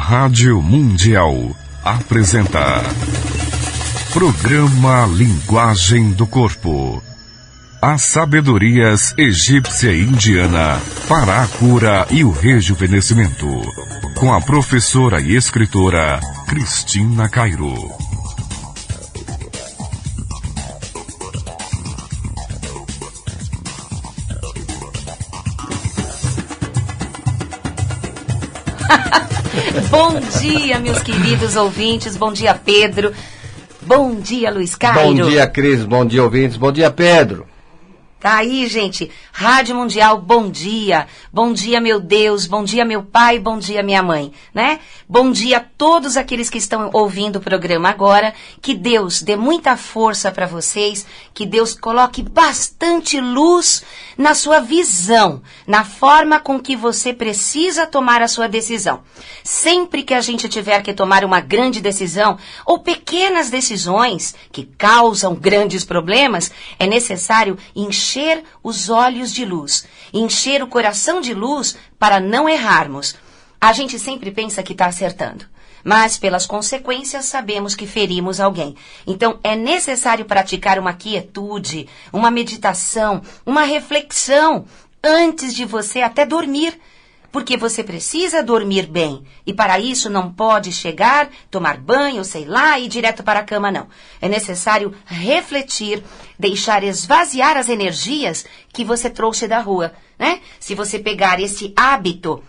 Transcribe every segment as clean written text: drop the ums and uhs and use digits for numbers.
Rádio Mundial apresenta Programa Linguagem do Corpo. As sabedorias egípcia e indiana para a cura e o rejuvenescimento. Com a professora e escritora Cristina Cairo. Bom dia, meus queridos ouvintes. Bom dia, Pedro. Bom dia, Luiz Cairo. Bom dia, Cris. Bom dia, ouvintes. Bom dia, Pedro. Tá aí, gente. Rádio Mundial, bom dia. Bom dia, meu Deus. Bom dia, meu pai. Bom dia, minha mãe, né? Bom dia a todos aqueles que estão ouvindo o programa agora. Que Deus dê muita força para vocês. Que Deus coloque bastante luz na sua visão, na forma com que você precisa tomar a sua decisão. Sempre que a gente tiver que tomar uma grande decisão ou pequenas decisões que causam grandes problemas, é necessário encher os olhos de luz, encher o coração de luz para não errarmos. A gente sempre pensa que está acertando, mas pelas consequências sabemos que ferimos alguém. Então é necessário praticar uma quietude, uma meditação, uma reflexão antes de você até dormir. Porque você precisa dormir bem. E para isso não pode chegar, tomar banho, sei lá, e ir direto para a cama, não. É necessário refletir, deixar esvaziar as energias que você trouxe da rua, né? Se você pegar esse hábito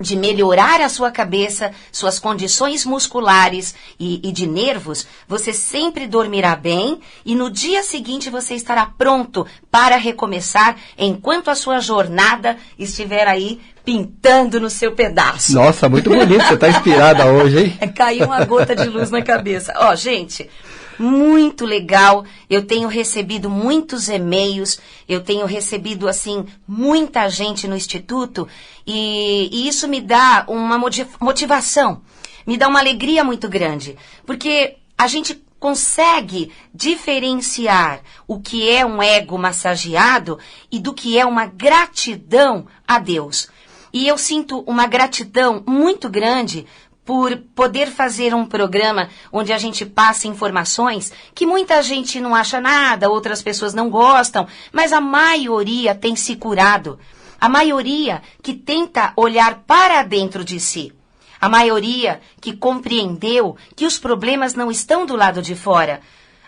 de melhorar a sua cabeça, suas condições musculares e de nervos, você sempre dormirá bem e no dia seguinte você estará pronto para recomeçar enquanto a sua jornada estiver aí pintando no seu pedaço. Nossa, muito bonito, você está inspirada hoje, hein? Caiu uma gota de luz na cabeça. Ó, gente, muito legal, eu tenho recebido muitos e-mails, eu tenho recebido, assim, muita gente no Instituto e isso me dá uma motivação, me dá uma alegria muito grande, porque a gente consegue diferenciar o que é um ego massageado e do que é uma gratidão a Deus. E eu sinto uma gratidão muito grande por poder fazer um programa onde a gente passa informações que muita gente não acha nada, outras pessoas não gostam, mas a maioria tem se curado. A maioria que tenta olhar para dentro de si. A maioria que compreendeu que os problemas não estão do lado de fora.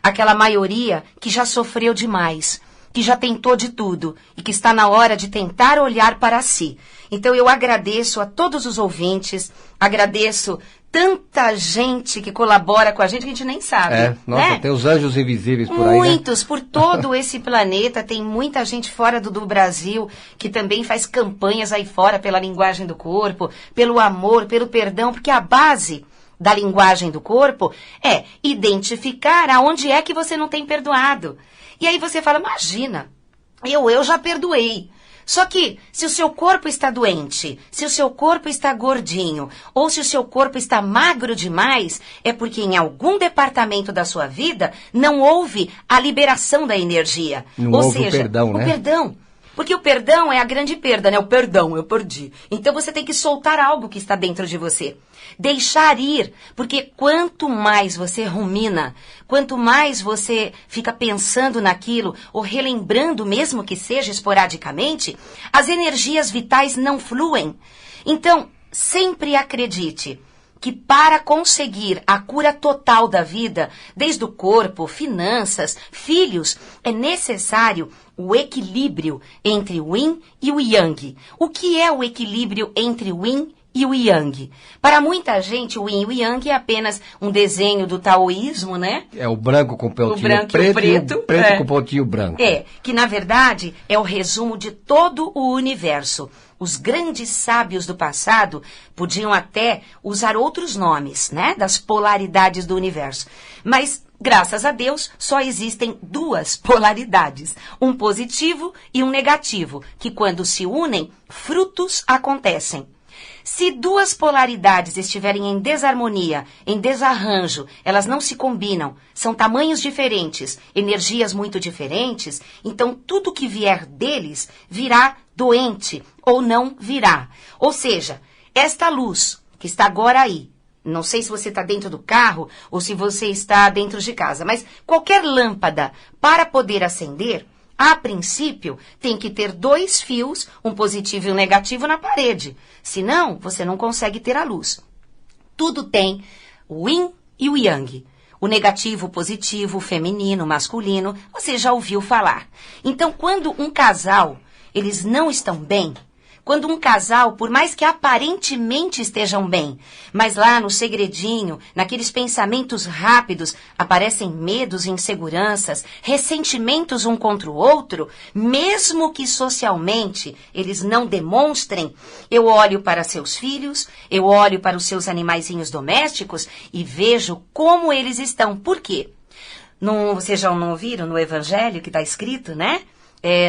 Aquela maioria que já sofreu demais, que já tentou de tudo e que está na hora de tentar olhar para si. Então eu agradeço a todos os ouvintes, agradeço tanta gente que colabora com a gente nem sabe. Nossa, né? Tem os anjos invisíveis por aí, muitos, né? Por todo esse planeta, tem muita gente fora do Brasil que também faz campanhas aí fora pela linguagem do corpo, pelo amor, pelo perdão, porque a base da linguagem do corpo é identificar aonde é que você não tem perdoado. E aí você fala, imagina, eu já perdoei. Só que, se o seu corpo está doente, se o seu corpo está gordinho, ou se o seu corpo está magro demais, é porque em algum departamento da sua vida não houve a liberação da energia. Não houve o perdão, né? O perdão. Porque o perdão é a grande perda, né? O perdão, eu perdi. Então você tem que soltar algo que está dentro de você. Deixar ir, porque quanto mais você rumina, quanto mais você fica pensando naquilo, ou relembrando mesmo que seja esporadicamente, as energias vitais não fluem. Então, sempre acredite que para conseguir a cura total da vida, desde o corpo, finanças, filhos, é necessário o equilíbrio entre o yin e o yang. O que é o equilíbrio entre o yin e o yang? Para muita gente, o yin e o yang é apenas um desenho do taoísmo, né? É o branco com pontinho preto e o preto, com pontinho branco. É, que na verdade é o resumo de todo o universo. Os grandes sábios do passado podiam até usar outros nomes, né? Das polaridades do universo. Mas, graças a Deus, só existem duas polaridades. Um positivo e um negativo, que quando se unem, frutos acontecem. Se duas polaridades estiverem em desarmonia, em desarranjo, elas não se combinam, são tamanhos diferentes, energias muito diferentes, então tudo que vier deles virá doente ou não virá. Ou seja, esta luz que está agora aí, não sei se você está dentro do carro ou se você está dentro de casa, mas qualquer lâmpada para poder acender, a princípio, tem que ter 2 fios, um positivo e um negativo na parede. Senão, você não consegue ter a luz. Tudo tem o yin e o yang. O negativo, o positivo, o feminino, o masculino, você já ouviu falar. Então, quando um casal, eles não estão bem, quando um casal, por mais que aparentemente estejam bem, mas lá no segredinho, naqueles pensamentos rápidos, aparecem medos e inseguranças, ressentimentos um contra o outro, mesmo que socialmente eles não demonstrem, eu olho para seus filhos, eu olho para os seus animaizinhos domésticos e vejo como eles estão. Por quê? Vocês já não ouviram no Evangelho que está escrito, né?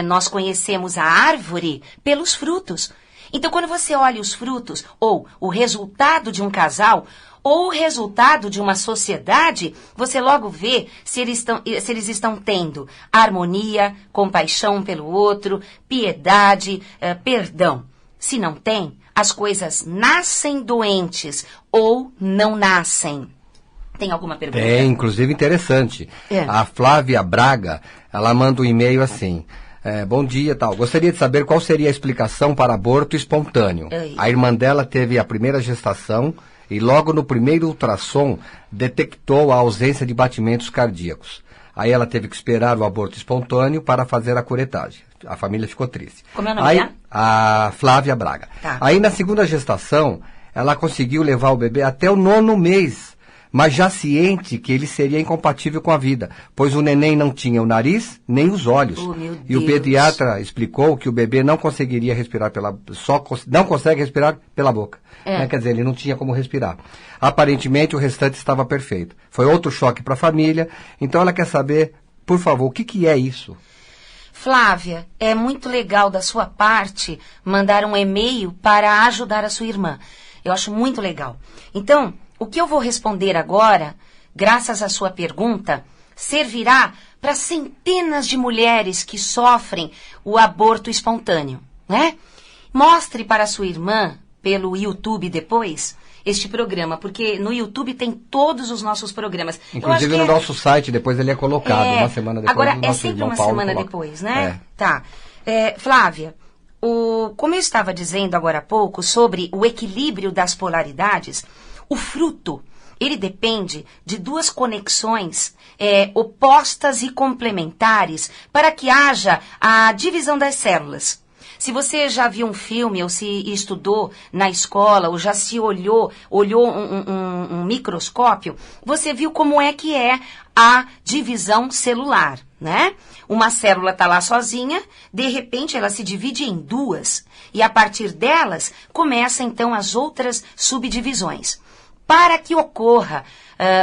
Nós conhecemos a árvore pelos frutos. Então, quando você olha os frutos, ou o resultado de um casal, ou o resultado de uma sociedade, você logo vê se eles estão tendo harmonia, compaixão um pelo outro, piedade, perdão. Se não tem, as coisas nascem doentes ou não nascem. Tem alguma pergunta? Tem, inclusive interessante. A Flávia Braga, ela manda um e-mail assim. Bom dia, tal. Gostaria de saber qual seria a explicação para aborto espontâneo. A irmã dela teve a primeira gestação e logo no primeiro ultrassom detectou a ausência de batimentos cardíacos. Aí ela teve que esperar o aborto espontâneo para fazer a curetagem. A família ficou triste. Como é o nome dela? A Flávia Braga. Tá. Aí na segunda gestação, ela conseguiu levar o bebê até o 9º mês. Mas já ciente que ele seria incompatível com a vida, pois o neném não tinha o nariz nem os olhos. Oh, meu Deus. E o pediatra explicou que o bebê não conseguiria respirar não consegue respirar pela boca. Quer dizer, ele não tinha como respirar. Aparentemente, o restante estava perfeito. Foi outro choque para a família. Então, ela quer saber, por favor, o que é isso? Flávia, é muito legal da sua parte mandar um e-mail para ajudar a sua irmã. Eu acho muito legal. Então, o que eu vou responder agora, graças à sua pergunta, servirá para centenas de mulheres que sofrem o aborto espontâneo, né? Mostre para a sua irmã, pelo YouTube depois, este programa, porque no YouTube tem todos os nossos programas. Inclusive no nosso site, depois ele é colocado, uma semana depois. Agora, é sempre uma semana depois, né? Tá. Flávia, como eu estava dizendo agora há pouco sobre o equilíbrio das polaridades, o fruto, ele depende de 2 conexões opostas e complementares para que haja a divisão das células. Se você já viu um filme ou se estudou na escola ou já se olhou um microscópio, você viu como é que é a divisão celular, né? Uma célula está lá sozinha, de repente ela se divide em 2 e a partir delas começam então as outras subdivisões. Para que ocorra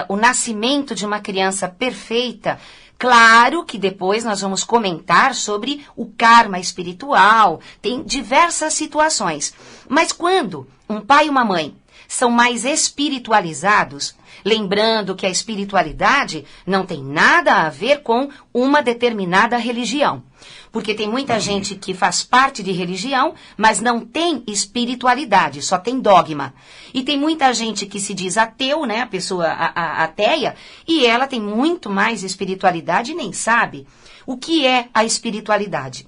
o nascimento de uma criança perfeita, claro que depois nós vamos comentar sobre o karma espiritual, tem diversas situações. Mas quando um pai e uma mãe são mais espiritualizados, lembrando que a espiritualidade não tem nada a ver com uma determinada religião. Porque tem muita gente que faz parte de religião, mas não tem espiritualidade, só tem dogma. E tem muita gente que se diz ateu, né, a pessoa ateia, e ela tem muito mais espiritualidade e nem sabe. O que é a espiritualidade?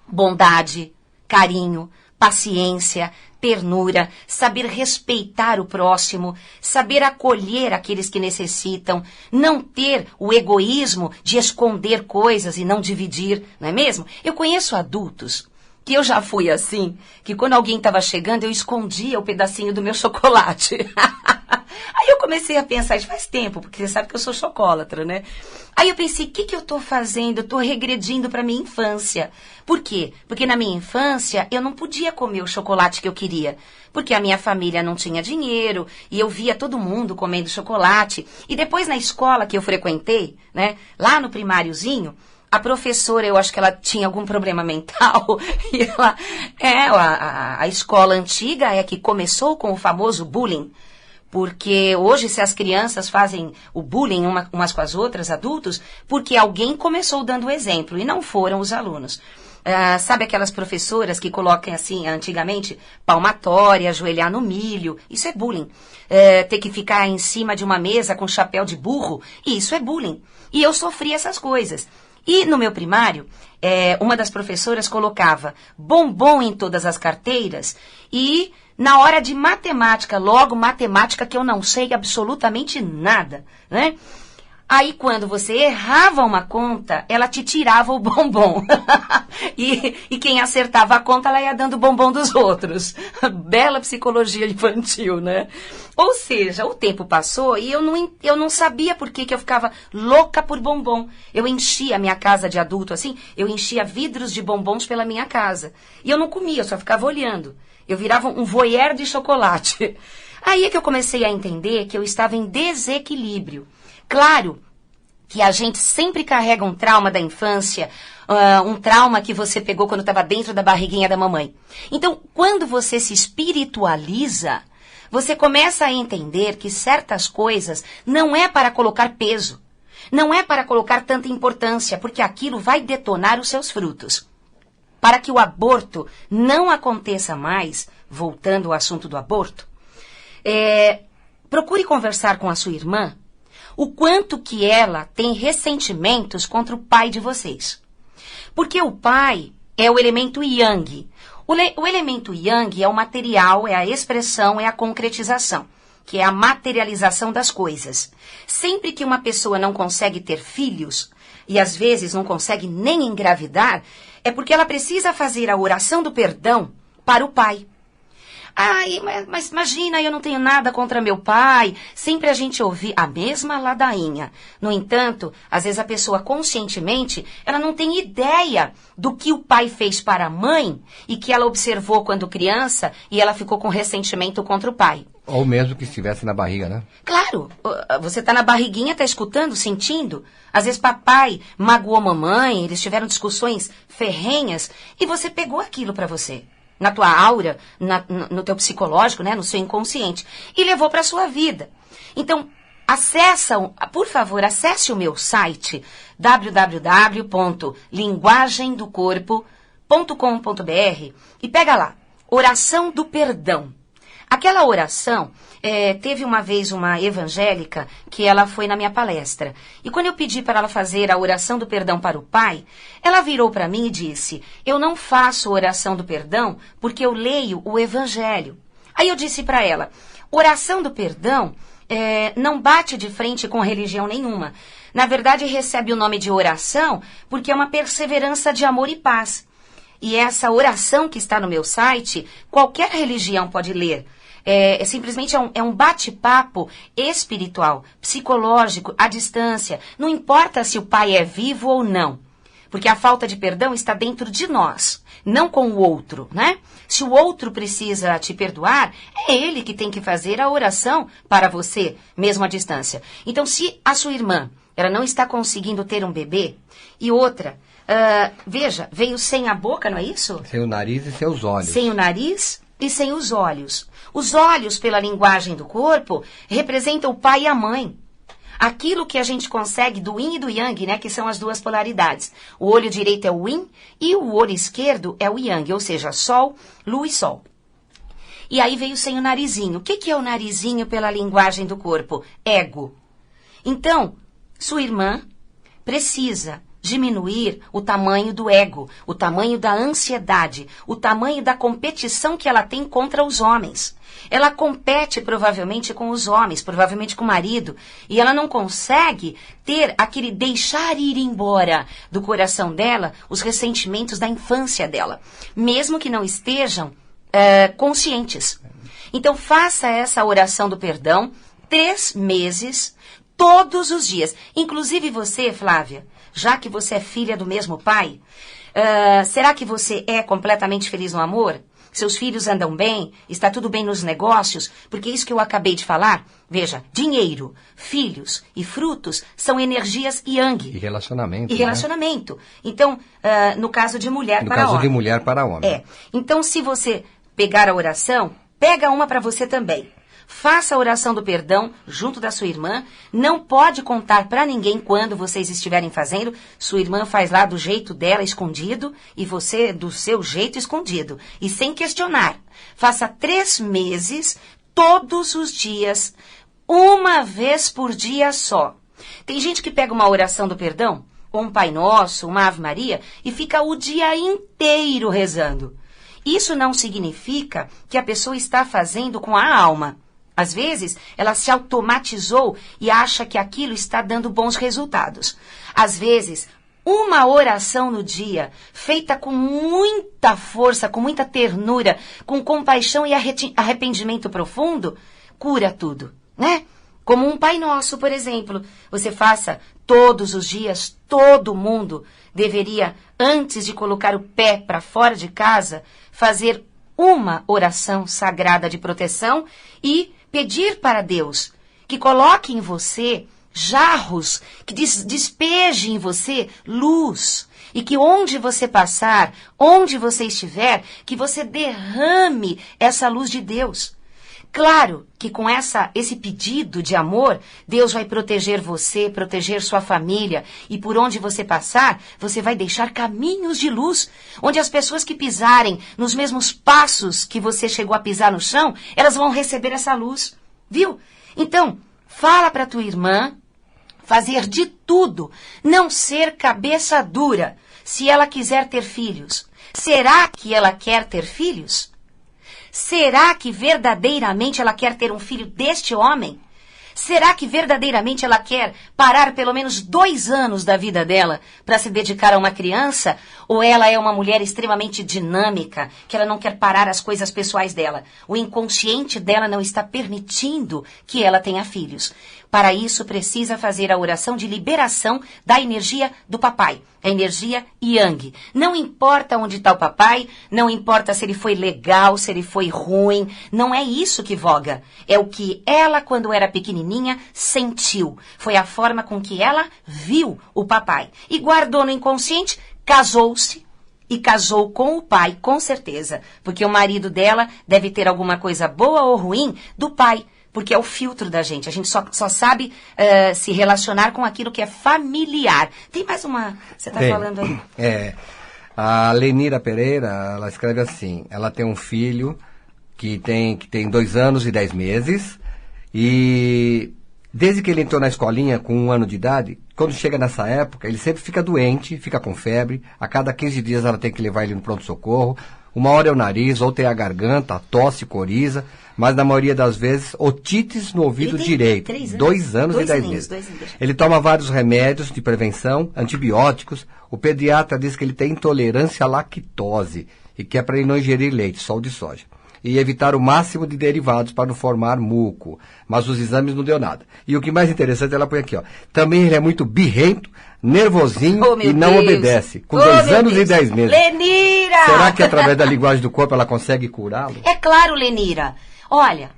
Bondade, carinho, paciência, ternura, saber respeitar o próximo, saber acolher aqueles que necessitam, não ter o egoísmo de esconder coisas e não dividir, não é mesmo? Eu conheço adultos que eu já fui assim, que quando alguém estava chegando eu escondia o pedacinho do meu chocolate. Aí eu comecei a pensar, isso faz tempo, porque você sabe que eu sou chocolatra, né? Aí eu pensei, o que eu estou fazendo? Eu estou regredindo para minha infância. Por quê? Porque na minha infância eu não podia comer o chocolate que eu queria. Porque a minha família não tinha dinheiro e eu via todo mundo comendo chocolate. E depois na escola que eu frequentei, né? Lá no primáriozinho, a professora, eu acho que ela tinha algum problema mental. E ela, a escola antiga é que começou com o famoso bullying. Porque hoje, se as crianças fazem o bullying umas com as outras, adultos, porque alguém começou dando o exemplo e não foram os alunos. Sabe aquelas professoras que colocam assim, antigamente, palmatória, ajoelhar no milho? Isso é bullying. Ter que ficar em cima de uma mesa com chapéu de burro? Isso é bullying. E eu sofri essas coisas. E no meu primário, uma das professoras colocava bombom em todas as carteiras e na hora de matemática, logo matemática que eu não sei absolutamente nada, né? Aí, quando você errava uma conta, ela te tirava o bombom. e quem acertava a conta, ela ia dando o bombom dos outros. Bela psicologia infantil, né? Ou seja, o tempo passou e eu não sabia por que eu ficava louca por bombom. Eu enchia a minha casa de adulto, assim, eu enchia vidros de bombons pela minha casa. E eu não comia, eu só ficava olhando. Eu virava um voyeur de chocolate. Aí é que eu comecei a entender que eu estava em desequilíbrio. Claro que a gente sempre carrega um trauma da infância, um trauma que você pegou quando estava dentro da barriguinha da mamãe. Então, quando você se espiritualiza, você começa a entender que certas coisas não é para colocar peso, não é para colocar tanta importância, porque aquilo vai detonar os seus frutos. Para que o aborto não aconteça mais, voltando ao assunto do aborto, procure conversar com a sua irmã o quanto que ela tem ressentimentos contra o pai de vocês. Porque o pai é o elemento yang. O elemento yang é o material, é a expressão, é a concretização, que é a materialização das coisas. Sempre que uma pessoa não consegue ter filhos, e às vezes não consegue nem engravidar, é porque ela precisa fazer a oração do perdão para o pai. Mas imagina, eu não tenho nada contra meu pai. Sempre a gente ouve a mesma ladainha. No entanto, às vezes a pessoa conscientemente, ela não tem ideia do que o pai fez para a mãe e que ela observou quando criança e ela ficou com ressentimento contra o pai. Ou mesmo que estivesse na barriga, né? Claro, você está na barriguinha, está escutando, sentindo. Às vezes papai magoou mamãe, eles tiveram discussões ferrenhas e você pegou aquilo para você. Na tua aura, no teu psicológico, né, no seu inconsciente, e levou para a sua vida. Então, por favor, acesse o meu site www.linguagemdocorpo.com.br e pega lá, oração do perdão. Aquela oração, teve uma vez uma evangélica que ela foi na minha palestra. E quando eu pedi para ela fazer a oração do perdão para o pai, ela virou para mim e disse, eu não faço oração do perdão porque eu leio o evangelho. Aí eu disse para ela, oração do perdão não bate de frente com religião nenhuma. Na verdade, recebe o nome de oração porque é uma perseverança de amor e paz. E essa oração que está no meu site, qualquer religião pode ler. Simplesmente um bate-papo espiritual, psicológico, à distância. Não importa se o pai é vivo ou não. Porque a falta de perdão está dentro de nós, não com o outro, né? Se o outro precisa te perdoar, é ele que tem que fazer a oração para você, mesmo à distância. Então, se a sua irmã, ela não está conseguindo ter um bebê, e outra, veja, veio sem a boca, não é isso? Sem o nariz e sem os olhos. Sem o nariz e sem os olhos. Os olhos, pela linguagem do corpo, representam o pai e a mãe. Aquilo que a gente consegue do yin e do yang, né, que são as duas polaridades. O olho direito é o yin e o olho esquerdo é o yang, ou seja, sol, lua e sol. E aí veio sem o narizinho. O que é o narizinho pela linguagem do corpo? Ego. Então, sua irmã precisa diminuir o tamanho do ego, o tamanho da ansiedade, o tamanho da competição que ela tem contra os homens. Ela compete provavelmente com os homens, provavelmente com o marido, e ela não consegue ter aquele deixar ir embora do coração dela os ressentimentos da infância dela, mesmo que não estejam conscientes. Então faça essa oração do perdão 3 meses, todos os dias. Inclusive você, Flávia, já que você é filha do mesmo pai, será que você é completamente feliz no amor? Seus filhos andam bem? Está tudo bem nos negócios? Porque isso que eu acabei de falar, veja, dinheiro, filhos e frutos são energias yang. E relacionamento. E relacionamento. Né? Então, no caso de mulher para homem. No caso de mulher para homem. Então, se você pegar a oração, pega uma para você também. Faça a oração do perdão junto da sua irmã. Não pode contar para ninguém quando vocês estiverem fazendo. Sua irmã faz lá do jeito dela, escondido, e você do seu jeito, escondido. E sem questionar. Faça 3 meses, todos os dias, uma vez por dia só. Tem gente que pega uma oração do perdão, ou um Pai Nosso, uma Ave Maria, e fica o dia inteiro rezando. Isso não significa que a pessoa está fazendo com a alma. Às vezes, ela se automatizou e acha que aquilo está dando bons resultados. Às vezes, uma oração no dia, feita com muita força, com muita ternura, com compaixão e arrependimento profundo, cura tudo, né? Como um Pai Nosso, por exemplo. Você faça todos os dias, todo mundo deveria, antes de colocar o pé para fora de casa, fazer uma oração sagrada de proteção e pedir para Deus que coloque em você jarros, que despeje em você luz, e que onde você passar, onde você estiver, que você derrame essa luz de Deus. Claro que com esse pedido de amor, Deus vai proteger você, proteger sua família, e por onde você passar, você vai deixar caminhos de luz, onde as pessoas que pisarem nos mesmos passos que você chegou a pisar no chão, elas vão receber essa luz, viu? Então, fala para tua irmã fazer de tudo, não ser cabeça dura, se ela quiser ter filhos. Será que ela quer ter filhos? Será que verdadeiramente ela quer ter um filho deste homem? Será que verdadeiramente ela quer parar pelo menos 2 anos da vida dela para se dedicar a uma criança? Ou ela é uma mulher extremamente dinâmica, que ela não quer parar as coisas pessoais dela? O inconsciente dela não está permitindo que ela tenha filhos. Para isso, precisa fazer a oração de liberação da energia do papai, a energia Yang. Não importa onde está o papai, não importa se ele foi legal, se ele foi ruim, não é isso que voga. É o que ela, quando era pequenininha, sentiu. Foi a forma com que ela viu o papai. E guardou no inconsciente, casou-se. E casou com o pai, com certeza. Porque o marido dela deve ter alguma coisa boa ou ruim do pai. Porque é o filtro da gente. A gente só sabe se relacionar com aquilo que é familiar. Tem mais uma... Você está falando aí? A Lenira Pereira, ela escreve assim. Ela tem um filho que tem 2 anos e 10 meses. E desde que ele entrou na escolinha com 1 ano de idade, quando chega nessa época, ele sempre fica doente, fica com febre. A cada 15 dias ela tem que levar ele no pronto-socorro. Uma hora é o nariz, outra é a garganta, tosse, coriza, mas na maioria das vezes, otites no ouvido direito. 2 anos e 10 meses. Ele toma vários remédios de prevenção, antibióticos. O pediatra diz que ele tem intolerância à lactose e que é para ele não ingerir leite, só o de soja. E evitar o máximo de derivados para não formar muco. Mas os exames não deu nada. E o que mais interessante, ela põe aqui, ó. Também ele é muito birrento, nervosinho e não obedece. Com 2 anos e 10 meses. Lenira! Será que através da linguagem do corpo ela consegue curá-lo? É claro, Lenira. Olha,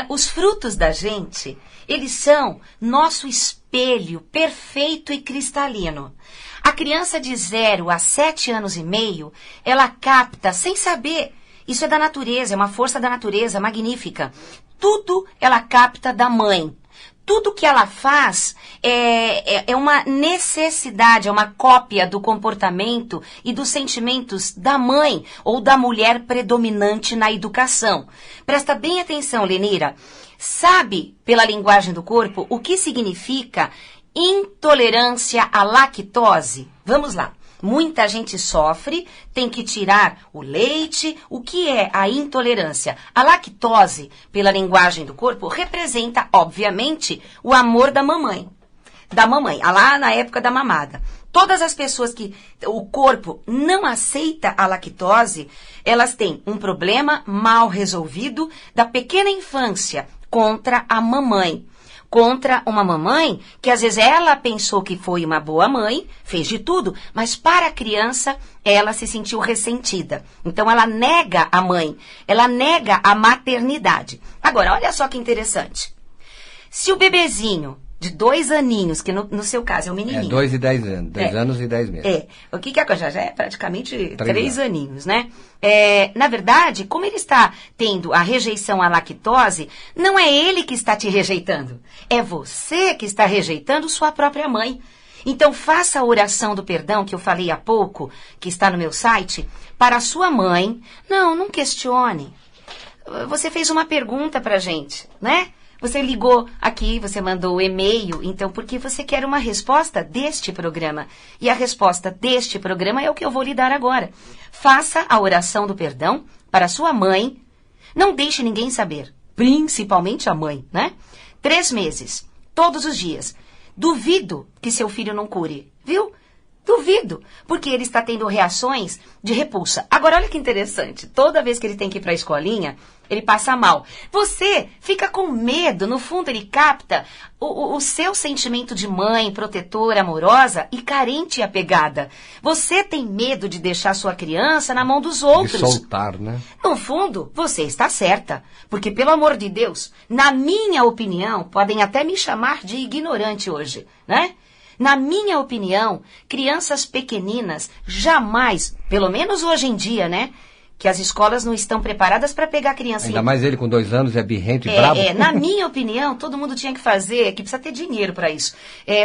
os frutos da gente, eles são nosso espelho perfeito e cristalino. A criança de 0 a 7 anos e meio, ela capta sem saber. Isso é da natureza, é uma força da natureza magnífica. Tudo ela capta da mãe. Tudo que ela faz é uma necessidade, é uma cópia do comportamento e dos sentimentos da mãe ou da mulher predominante na educação. Presta bem atenção, Lenira. Sabe, pela linguagem do corpo, o que significa intolerância à lactose? Vamos lá. Muita gente sofre, tem que tirar o leite. O que é a intolerância? A lactose, pela linguagem do corpo, representa, obviamente, o amor da mamãe. Lá na época da mamada. Todas as pessoas que o corpo não aceita a lactose, elas têm um problema mal resolvido da pequena infância contra a mamãe. Contra uma mamãe que às vezes ela pensou que foi uma boa mãe, fez de tudo, mas para a criança ela se sentiu ressentida. Então ela nega a mãe, ela nega a maternidade. Agora, olha só que interessante. Se o bebezinho de 2 aninhos, que no seu caso é o menininho. 2 e 10 anos, 2 anos e 10 meses. O que acontece? Já é praticamente 3 aninhos, né? Na verdade, como ele está tendo a rejeição à lactose, não é ele que está te rejeitando. É você que está rejeitando sua própria mãe. Então, faça a oração do perdão que eu falei há pouco, que está no meu site, para a sua mãe. Não questione. Você fez uma pergunta pra gente, né? Você ligou aqui, você mandou o e-mail, então porque você quer uma resposta deste programa. E a resposta deste programa é o que eu vou lhe dar agora. Faça a oração do perdão para a sua mãe. Não deixe ninguém saber, principalmente a mãe, né? 3 meses, todos os dias. Duvido que seu filho não cure, viu? Duvido, porque ele está tendo reações de repulsa. Agora, olha que interessante. Toda vez que ele tem que ir para a escolinha, ele passa mal. Você fica com medo. No fundo, ele capta o seu sentimento de mãe, protetora, amorosa e carente e apegada. Você tem medo de deixar sua criança na mão dos outros. De soltar, né? No fundo, você está certa. Porque, pelo amor de Deus, na minha opinião, podem até me chamar de ignorante hoje, né? Na minha opinião, crianças pequeninas jamais, pelo menos hoje em dia, né? Que as escolas não estão preparadas para pegar criança. Ainda mais ele com 2 anos, é birrento e brabo. Na minha opinião, todo mundo tinha que fazer, que precisa ter dinheiro para isso,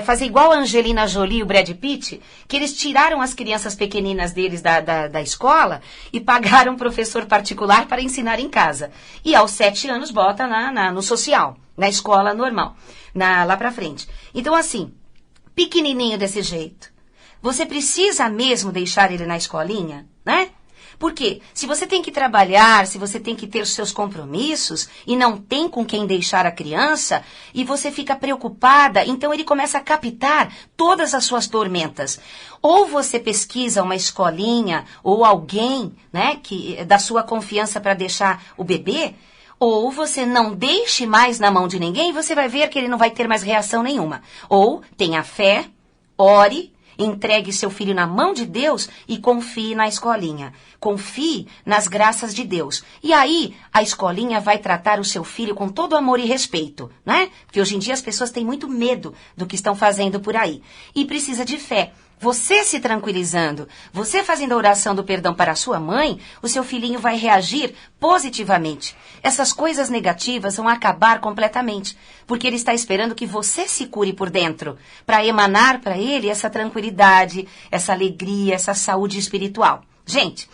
fazer igual a Angelina Jolie e o Brad Pitt, que eles tiraram as crianças pequeninas deles da escola e pagaram um professor particular para ensinar em casa. E aos 7 anos bota no social, na escola normal, lá para frente. Então, assim, pequenininho desse jeito, você precisa mesmo deixar ele na escolinha, né? Porque se você tem que trabalhar, se você tem que ter os seus compromissos e não tem com quem deixar a criança e você fica preocupada, então ele começa a captar todas as suas tormentas. Ou você pesquisa uma escolinha ou alguém, né, da sua confiança para deixar o bebê, ou você não deixe mais na mão de ninguém e você vai ver que ele não vai ter mais reação nenhuma. Ou tenha fé, ore, entregue seu filho na mão de Deus e confie na escolinha. Confie nas graças de Deus. E aí, a escolinha vai tratar o seu filho com todo amor e respeito, né? Porque hoje em dia as pessoas têm muito medo do que estão fazendo por aí. E precisa de fé. Você se tranquilizando, você fazendo a oração do perdão para a sua mãe, o seu filhinho vai reagir positivamente. Essas coisas negativas vão acabar completamente, porque ele está esperando que você se cure por dentro, para emanar para ele essa tranquilidade, essa alegria, essa saúde espiritual. Gente,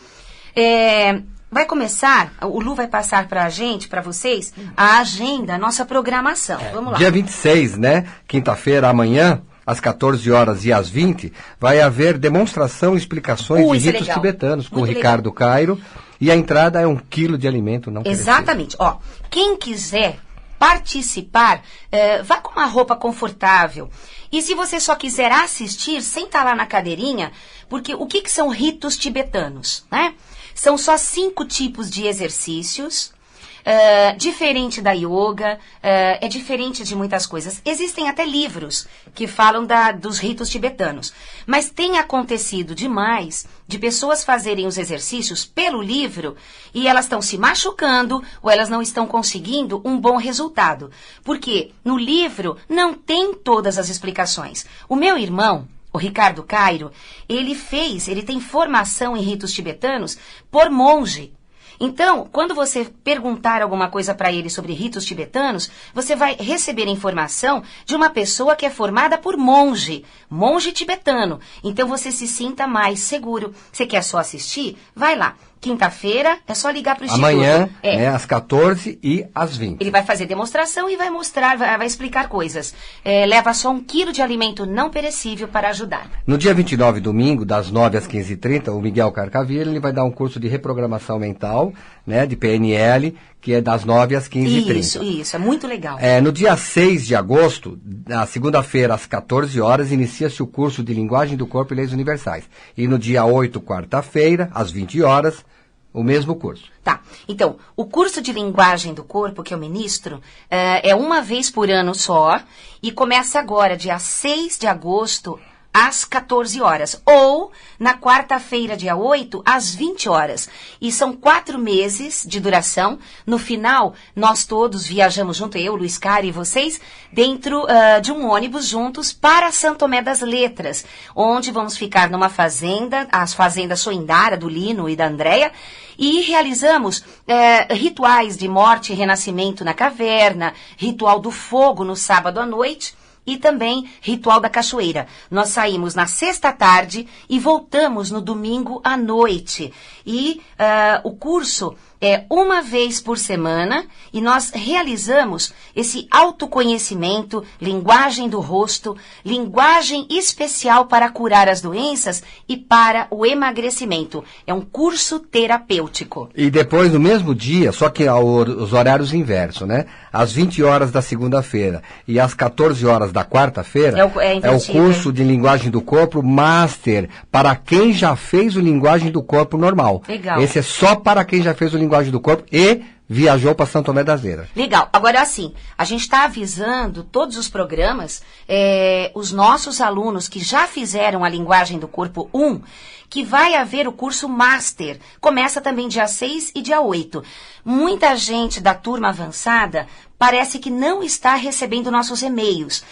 vai começar, o Lu vai passar para a gente, para vocês, a agenda, a nossa programação. Vamos lá. Dia 26, né? Quinta-feira, amanhã, às 14 horas e às 20, vai haver demonstração e explicações de ritos tibetanos com o Ricardo Cairo. E a entrada é 1 quilo de alimento não perecível. Exatamente. Ó, quem quiser participar, vá com uma roupa confortável. E se você só quiser assistir, senta lá na cadeirinha, porque o que são ritos tibetanos, né? São só 5 tipos de exercícios. Diferente da yoga, é diferente de muitas coisas. Existem até livros que falam dos ritos tibetanos. Mas tem acontecido demais de pessoas fazerem os exercícios pelo livro e elas estão se machucando ou elas não estão conseguindo um bom resultado. Porque no livro não tem todas as explicações. O meu irmão, o Ricardo Cairo, ele tem formação em ritos tibetanos por monge. Então, quando você perguntar alguma coisa para ele sobre ritos tibetanos, você vai receber informação de uma pessoa que é formada por monge tibetano. Então, você se sinta mais seguro. Você quer só assistir? Vai lá. Quinta-feira, é só ligar para o Instituto. Amanhã, às 14 e às 20. Ele vai fazer demonstração e vai mostrar, vai explicar coisas. Leva só 1 quilo de alimento não perecível para ajudar. No dia 29, domingo, das 9 às 15h30, o Miguel Carcavilha, ele vai dar um curso de reprogramação mental, né, de PNL, que é das 9 às 15h30. Isso, é muito legal. No dia 6 de agosto, na segunda-feira, às 14 horas, inicia-se o curso de Linguagem do Corpo e Leis Universais. E no dia 8, quarta-feira, às 20 horas, o mesmo curso. Tá. Então, o curso de Linguagem do Corpo que eu ministro é 1 vez por ano só e começa agora, dia 6 de agosto, às 14 horas. Ou na quarta-feira, dia 8, às 20 horas. E são 4 meses de duração. No final, nós todos viajamos junto, eu, Luiz Cari e vocês, dentro de um ônibus juntos para São Tomé das Letras, onde vamos ficar numa fazenda, as fazendas Soindara, do Lino e da Andréia, e realizamos rituais de morte e renascimento na caverna, ritual do fogo no sábado à noite, e também ritual da cachoeira. Nós saímos na sexta à tarde e voltamos no domingo à noite. E o curso é uma vez por semana e nós realizamos esse autoconhecimento, linguagem do rosto, linguagem especial para curar as doenças e para o emagrecimento. É um curso terapêutico. E depois, no mesmo dia, só que os horários inversos, né? Às 20 horas da segunda-feira e às 14 horas da quarta-feira, é o curso de linguagem do corpo Master para quem já fez o linguagem do corpo normal. Legal. Esse é só para quem já fez o linguagem do corpo e viajou para São Tomé das Letras. Legal. Agora, assim, a gente está avisando todos os programas, os nossos alunos que já fizeram a linguagem do corpo 1, que vai haver o curso Master. Começa também dia 6 e dia 8. Muita gente da turma avançada parece que não está recebendo nossos e-mails,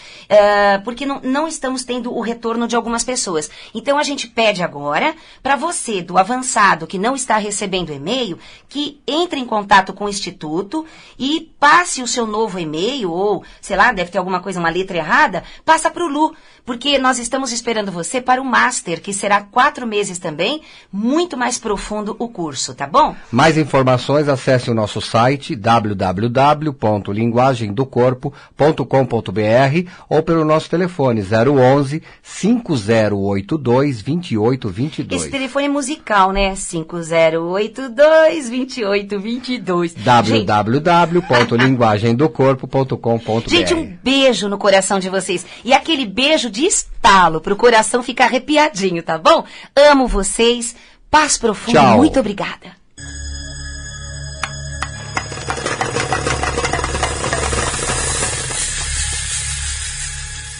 porque não estamos tendo o retorno de algumas pessoas. Então, a gente pede agora para você, do avançado, que não está recebendo e-mail, que entre em contato com o Instituto e passe o seu novo e-mail, ou, sei lá, deve ter alguma coisa, uma letra errada, passa para o Lu, porque nós estamos esperando você para o Master, que será 4 meses também, muito mais profundo o curso, tá bom? Mais informações, acesse o nosso site www.linguagemdocorpo.com.br ou pelo nosso telefone 011 5082 2822. Esse telefone é musical, né? 5082 2822. www.linguagemdocorpo.com.br. Gente, um beijo no coração de vocês. E aquele beijo de estalo pro coração ficar arrepiadinho, tá bom? Amo vocês. Paz profunda. Tchau. Muito obrigada.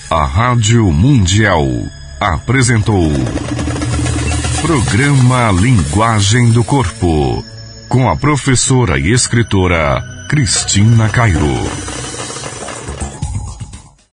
A Rádio Mundial apresentou Programa Linguagem do Corpo, com a professora e escritora Cristina Cairo.